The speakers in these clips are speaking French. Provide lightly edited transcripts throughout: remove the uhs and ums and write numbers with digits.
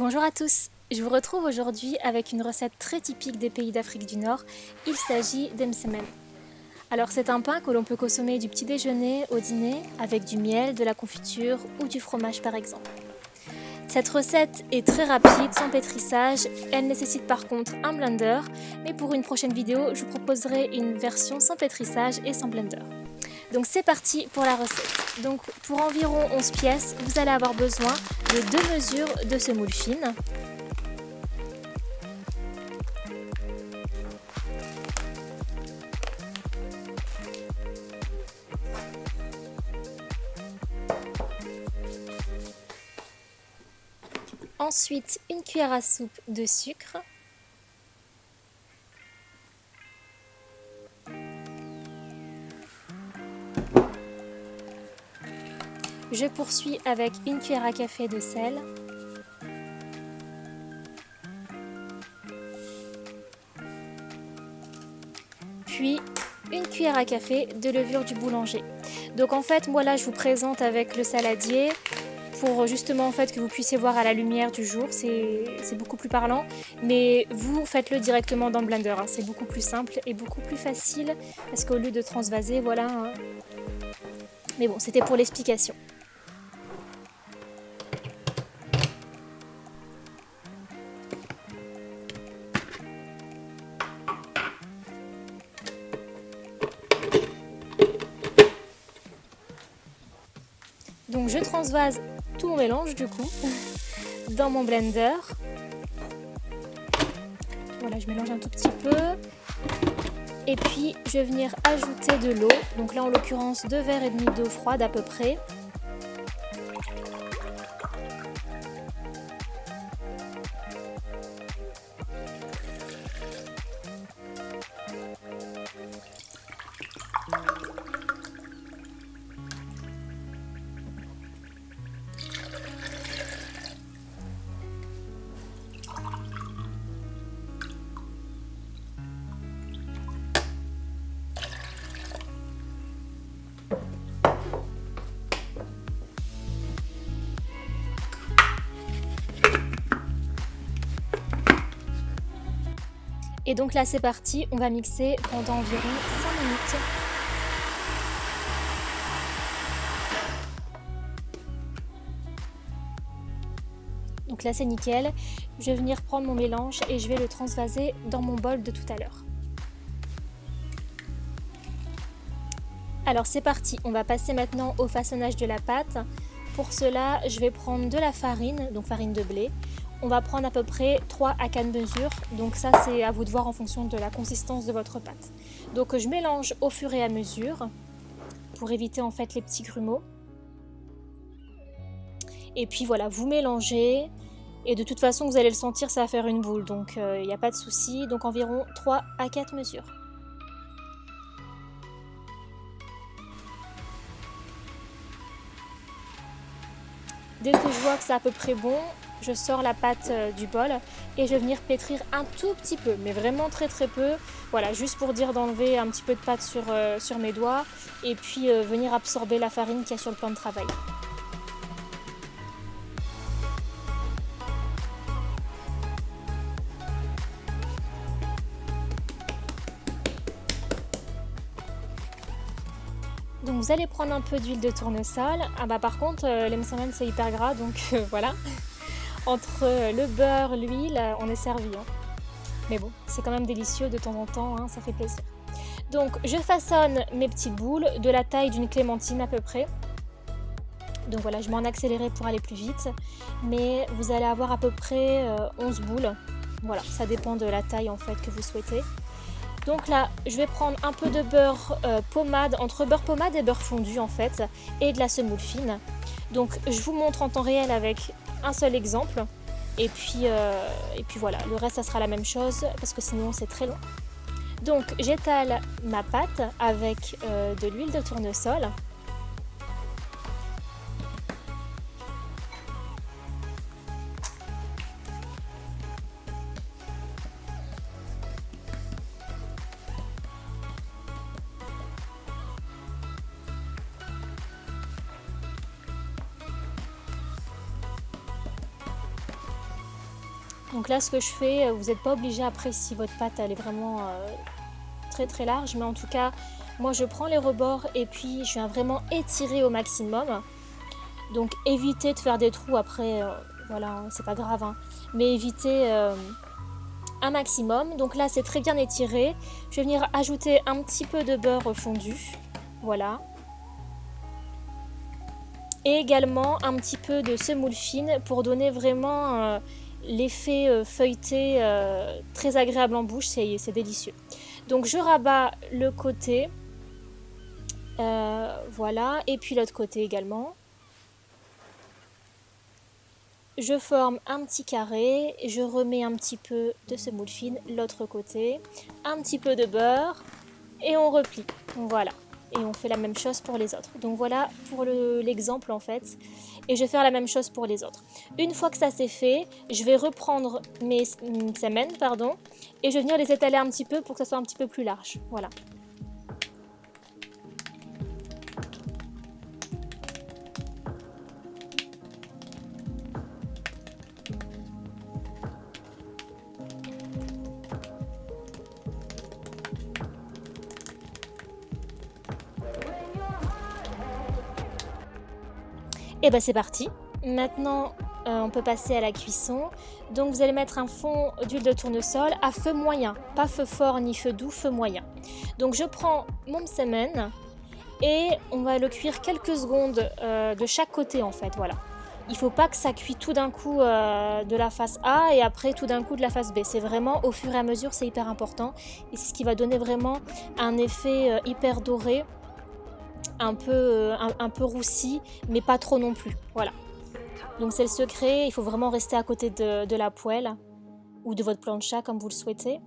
Bonjour à tous, je vous retrouve aujourd'hui avec une recette très typique des pays d'Afrique du Nord. Il s'agit d'emsemen. Alors c'est un pain que l'on peut consommer du petit déjeuner au dîner avec du miel, de la confiture ou du fromage par exemple. Cette recette est très rapide, sans pétrissage, elle nécessite par contre un blender, mais pour une prochaine vidéo, je vous proposerai une version sans pétrissage et sans blender. Donc c'est parti pour la recette. Donc pour environ 11 pièces, vous allez avoir besoin de 2 mesures de semoule fine. Ensuite, une cuillère à soupe de sucre. Je poursuis avec une cuillère à café de sel. Puis une cuillère à café de levure du boulanger. Donc en fait, moi là, je vous présente avec le saladier pour justement en fait que vous puissiez voir à la lumière du jour, c'est beaucoup plus parlant. Mais vous faites-le directement dans le blender, hein. C'est beaucoup plus simple et beaucoup plus facile parce qu'au lieu de transvaser, voilà. Hein. Mais bon, c'était pour l'explication. Donc je transvase tout mon mélange du coup dans mon blender. Voilà, je mélange un tout petit peu. Et puis je vais venir ajouter de l'eau. Donc là en l'occurrence 2 verres et demi d'eau froide à peu près. Et donc là c'est parti, on va mixer pendant environ 5 minutes. Donc là c'est nickel, je vais venir prendre mon mélange et je vais le transvaser dans mon bol de tout à l'heure. Alors c'est parti, on va passer maintenant au façonnage de la pâte. Pour cela, je vais prendre de la farine, donc farine de blé. On va prendre à peu près 3 à 4 mesures, donc ça c'est à vous de voir en fonction de la consistance de votre pâte. Donc je mélange au fur et à mesure pour éviter en fait les petits grumeaux. Et puis voilà, vous mélangez et de toute façon vous allez le sentir, ça va faire une boule, donc il n'y a pas de souci. Donc environ 3 à 4 mesures. Dès que je vois que c'est à peu près bon, je sors la pâte du bol et je vais venir pétrir un tout petit peu, mais vraiment très très peu. Voilà, juste pour dire d'enlever un petit peu de pâte sur mes doigts et puis venir absorber la farine qu'il y a sur le plan de travail. Donc vous allez prendre un peu d'huile de tournesol. Ah bah par contre l'emsemen c'est hyper gras donc voilà. Entre le beurre, l'huile, on est servi. Hein. Mais bon, c'est quand même délicieux de temps en temps, hein, ça fait plaisir. Donc je façonne mes petites boules de la taille d'une clémentine à peu près. Donc voilà, je m'en accélérerai pour aller plus vite. Mais vous allez avoir à peu près 11 boules. Voilà, ça dépend de la taille en fait que vous souhaitez. Donc là, je vais prendre un peu de beurre pommade, entre beurre pommade et beurre fondu en fait, et de la semoule fine. Donc je vous montre en temps réel avec un seul exemple. Et puis voilà, le reste ça sera la même chose parce que sinon c'est très long. Donc j'étale ma pâte avec de l'huile de tournesol. Donc là, ce que je fais, vous n'êtes pas obligé après si votre pâte elle est vraiment très très large, mais en tout cas, moi je prends les rebords et puis je viens vraiment étirer au maximum. Donc évitez de faire des trous après, voilà, c'est pas grave, hein, mais évitez un maximum. Donc là, c'est très bien étiré. Je vais venir ajouter un petit peu de beurre fondu, voilà. Et également un petit peu de semoule fine pour donner vraiment l'effet feuilleté très agréable en bouche, c'est délicieux. Donc je rabats le côté, voilà, et puis l'autre côté également. Je forme un petit carré, je remets un petit peu de semoule fine, l'autre côté, un petit peu de beurre et on replie, voilà. Et on fait la même chose pour les autres. Donc voilà pour l'exemple en fait. Et je vais faire la même chose pour les autres. Une fois que ça c'est fait, je vais reprendre mes semaines, pardon, et je vais venir les étaler un petit peu pour que ça soit un petit peu plus large. Voilà. Et ben c'est parti. Maintenant, on peut passer à la cuisson. Donc vous allez mettre un fond d'huile de tournesol à feu moyen, pas feu fort ni feu doux, feu moyen. Donc je prends mon msemen et on va le cuire quelques secondes de chaque côté en fait, voilà. Il ne faut pas que ça cuit tout d'un coup de la face A et après tout d'un coup de la face B. C'est vraiment au fur et à mesure, c'est hyper important. Et c'est ce qui va donner vraiment un effet hyper doré, un peu roussi, mais pas trop non plus. Voilà. Donc c'est le secret, il faut vraiment rester à côté de la poêle ou de votre plancha comme vous le souhaitez.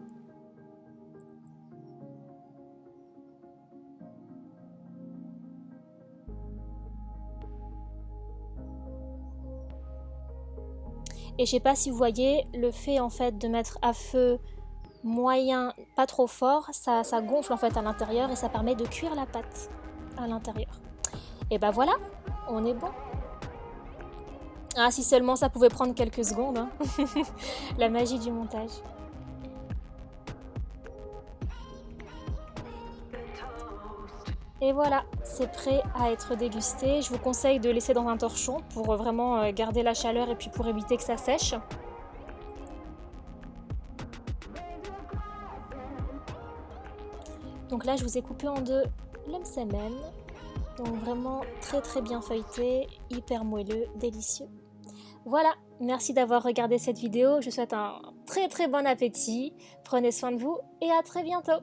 Et je sais pas si vous voyez, le fait en fait de mettre à feu moyen, pas trop fort, ça gonfle en fait à l'intérieur et ça permet de cuire la pâte à l'intérieur. Et ben voilà, on est bon. Ah, si seulement ça pouvait prendre quelques secondes, hein. La magie du montage. Et voilà, c'est prêt à être dégusté. Je vous conseille de laisser dans un torchon pour vraiment garder la chaleur et puis pour éviter que ça sèche. Donc là, je vous ai coupé en deux le msemen. Donc vraiment très très bien feuilleté, hyper moelleux, délicieux. Voilà, merci d'avoir regardé cette vidéo. Je vous souhaite un très très bon appétit. Prenez soin de vous et à très bientôt.